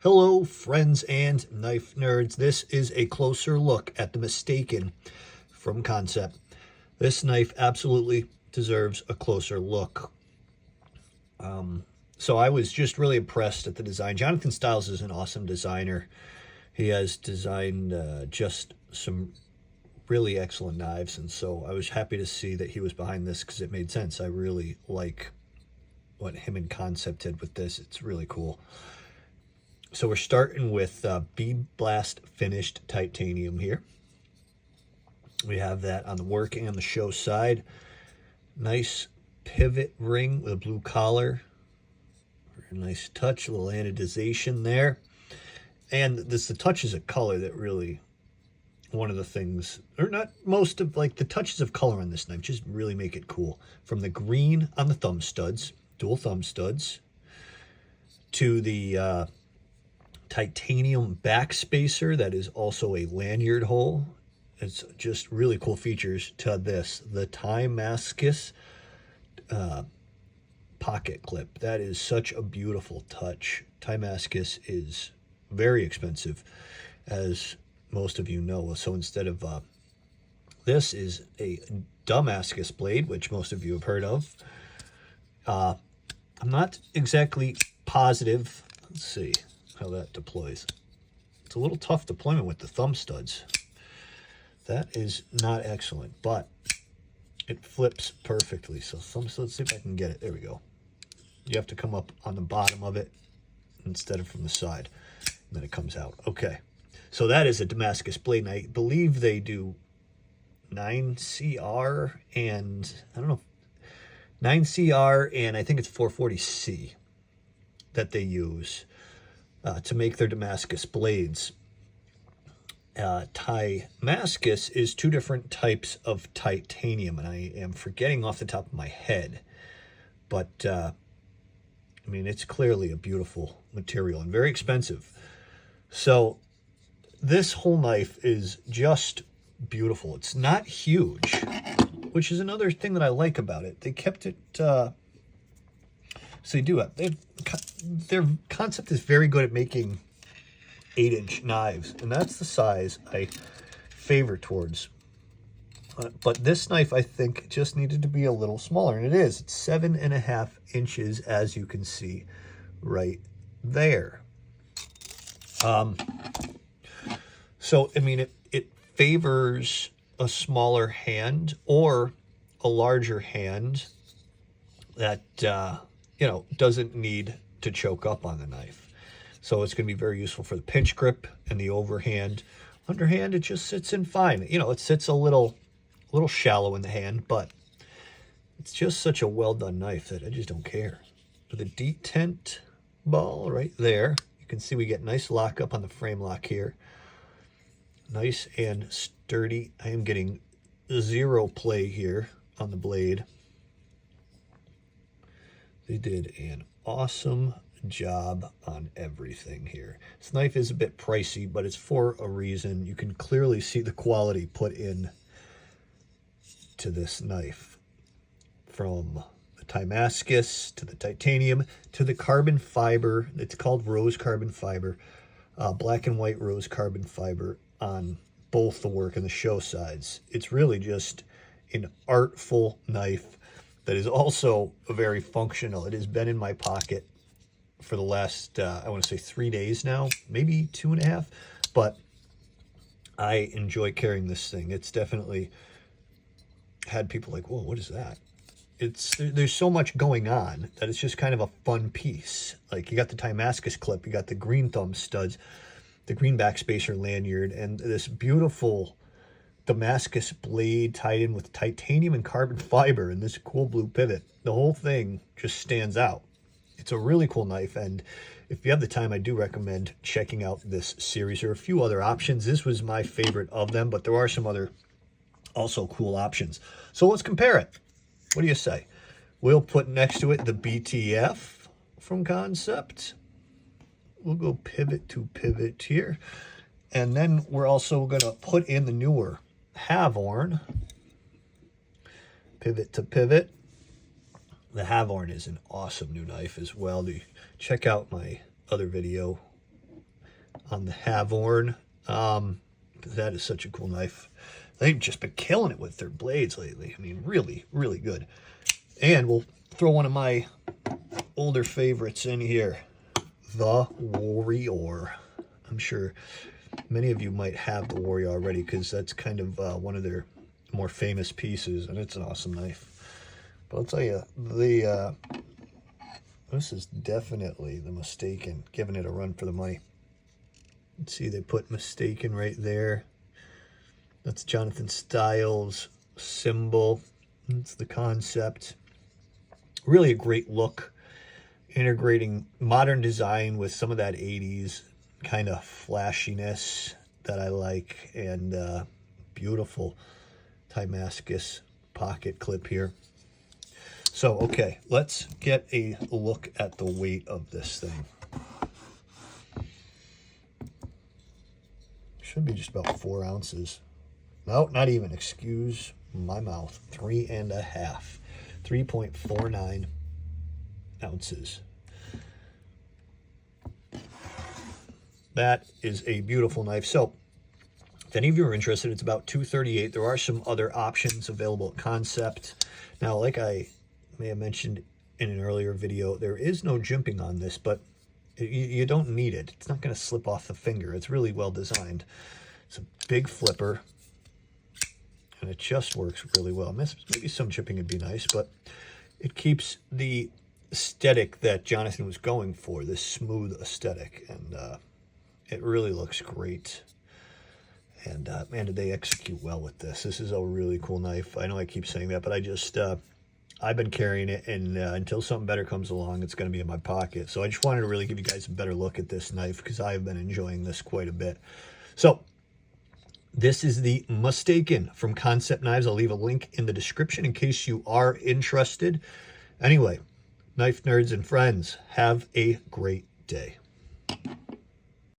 Hello, friends and knife nerds. This is a closer look at the Mistaken from Kansept. This knife absolutely deserves a closer look. So I was just really impressed at the design. Johnathan Styles is an awesome designer. He has designed just some really excellent knives, and so I was happy to see that he was behind this because it made sense. I really like what him and Kansept did with this. It's really cool. So we're starting with bead blast finished titanium here. We have that on the work and the show side. Nice pivot ring with a blue collar. Very nice touch, a little anodization there. And this, the touches of color that really, one of the things, or not most of, like the touches of color on this knife just really make it cool. From the green on the thumb studs, dual thumb studs, to the titanium back spacer that is also a lanyard hole. It's just really cool features to this. The Damascus pocket clip. That is such a beautiful touch. Damascus is very expensive, as most of you know. So instead of this is a Damascus blade, which most of you have heard of. I'm not exactly positive. Let's see how that deploys. It's a little tough deployment with the thumb studs. That is not excellent, but it flips perfectly. So thumb studs, let's see if I can get it. There we go. You have to come up on the bottom of it instead of from the side. And then it comes out. Okay. So that is a Damascus blade. And I believe they do 9CR and, I don't know, 9CR and I think it's 440C that they use to make their Damascus blades. Damascus is two different types of titanium, and I am forgetting off the top of my head, but I mean, it's clearly a beautiful material and very expensive. So this whole knife is just beautiful. It's not huge, which is another thing that I like about it. They kept it, so they do have, their Kansept is very good at making 8-inch knives, and that's the size I favor towards. But this knife, I think, just needed to be a little smaller, and it is. It's 7.5 inches, as you can see right there. So, I mean, it favors a smaller hand or a larger hand that, you know, doesn't need to choke up on the knife. So it's going to be very useful for the pinch grip and the overhand. Underhand, it just sits in fine. You know, it sits a little shallow in the hand, but it's just such a well-done knife that I just don't care. With a detent ball right there, you can see we get nice lockup on the frame lock here. Nice and sturdy. I am getting zero play here on the blade. They did an awesome job on everything here. This knife is a bit pricey, but it's for a reason. You can clearly see the quality put in to this knife, from the Damascus to the titanium to the carbon fiber. It's called rose carbon fiber, black and white rose carbon fiber on both the work and the show sides. It's really just an artful knife that is also very functional. It has been in my pocket for the last, I want to say 3 days now, maybe 2.5, but I enjoy carrying this thing. It's definitely had people like, whoa, what is that? There's so much going on that it's just kind of a fun piece. Like, you got the Damascus clip, you got the green thumb studs, the green backspacer lanyard, and this beautiful Damascus blade tied in with titanium and carbon fiber and this cool blue pivot. The whole thing just stands out. It's a really cool knife, and if you have the time, I do recommend checking out this series. There are a few other options. This was my favorite of them, but there are some other also cool options. So let's compare it. What do you say? We'll put next to it the BTF from Kansept. We'll go pivot to pivot here. And then we're also going to put in the newer Havorn. Pivot to pivot. The Havorn is an awesome new knife as well. Check out my other video on the Havorn. That is such a cool knife. They've just been killing it with their blades lately. I mean, really, really good. And we'll throw one of my older favorites in here, the Warrior. I'm sure many of you might have the Warrior already because that's kind of one of their more famous pieces, and it's an awesome knife. But I'll tell you, this is definitely the Mistaken, giving it a run for the money. Let's see, they put Mistaken right there. That's Johnathan Styles symbol. It's the Kansept. Really a great look, integrating modern design with some of that 80s kind of flashiness that I like, and beautiful Damascus pocket clip here. So, okay, let's get a look at the weight of this thing. Should be just about 4 ounces. No, not even. Excuse my mouth. 3.5. 3.49 ounces. That is a beautiful knife. So, if any of you are interested, it's about $238. There are some other options available at Kansept. Now, like I may have mentioned in an earlier video, there is no jimping on this, but you don't need it. It's not going to slip off the finger. It's really well designed. It's a big flipper, and it just works really well. Maybe some jimping would be nice, but it keeps the aesthetic that Johnathan was going for, this smooth aesthetic, and it really looks great. And man, did they execute well with this. This is a really cool knife. I know I keep saying that, but I just I've been carrying it, and until something better comes along, it's going to be in my pocket. So I just wanted to really give you guys a better look at this knife because I've been enjoying this quite a bit. So this is the Mistaken from Kansept Knives. I'll leave a link in the description in case you are interested. Anyway, knife nerds and friends, have a great day.